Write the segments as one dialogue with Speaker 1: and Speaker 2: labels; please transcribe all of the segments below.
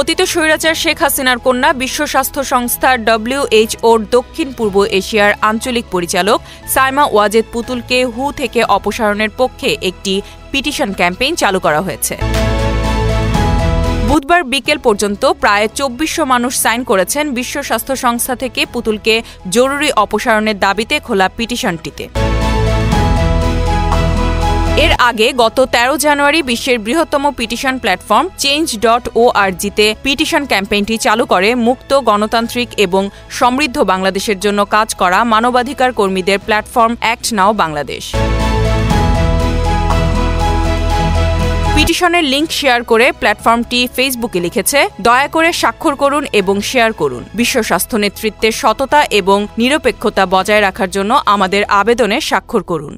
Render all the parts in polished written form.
Speaker 1: পতিত স্বৈরাচার শেখ হাসিনার কন্যা বিশ্ব স্বাস্থ্য সংস্থা WHO-র দক্ষিণ পূর্ব এশিয়ার আঞ্চলিক পরিচালক সাইমা ওয়াজেদ পুতুলকে হু থেকে অপসারণের পক্ষে একটি পিটিশন ক্যাম্পেইন চালু করা হয়েছে। বুধবার বিকেল পর্যন্ত প্রায় ২৪০০ মানুষ সাইন করেছেন বিশ্ব স্বাস্থ্য সংস্থা থেকে পুতুলকে জরুরি অপসারণের দাবিতে খোলা পিটিশনটিতে। এর আগে গত ১৩ জানুয়ারি বিশ্বের বৃহত্তম পিটিশন প্ল্যাটফর্ম change.org-তে পিটিশন ক্যাম্পেইনটি চালু করে মুক্ত, গণতান্ত্রিক এবং সমৃদ্ধ বাংলাদেশের জন্য কাজ করা মানবাধিকার কর্মীদের প্ল্যাটফর্ম অ্যাক্ট নাও বাংলাদেশ। পিটিশনের লিঙ্ক শেয়ার করে প্ল্যাটফর্মটি ফেসবুকে লিখেছে, দয়া করে স্বাক্ষর করুন এবং শেয়ার করুন। বিশ্ব স্বাস্থ্য নেতৃত্বের সততা এবং নিরপেক্ষতা বজায় রাখার জন্য আমাদের আবেদনে স্বাক্ষর করুন।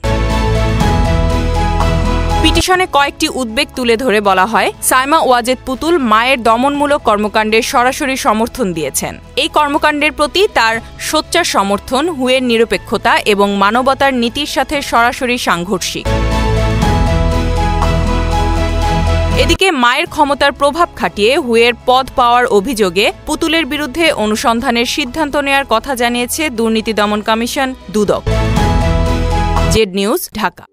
Speaker 1: পিটিশনে কয়েকটি উদ্বেগ তুলে ধরে বলা হয়, সাইমা ওয়াজেদ পুতুল মায়ের দমনমূলক কর্মকাণ্ডের সরাসরি সমর্থন দিয়েছেন। এই কর্মকাণ্ডের প্রতি তার সোচ্চার সমর্থন হুয়ের নিরপেক্ষতা এবং মানবতার নীতির সাথে সরাসরি সাংঘর্ষিক। এদিকে মায়ের ক্ষমতার প্রভাব খাটিয়ে হুয়ের পদ পাওয়ার অভিযোগে পুতুলের বিরুদ্ধে অনুসন্ধানের সিদ্ধান্ত নেওয়ার কথা জানিয়েছে দুর্নীতি দমন commission Dudok. Z News, Dhaka.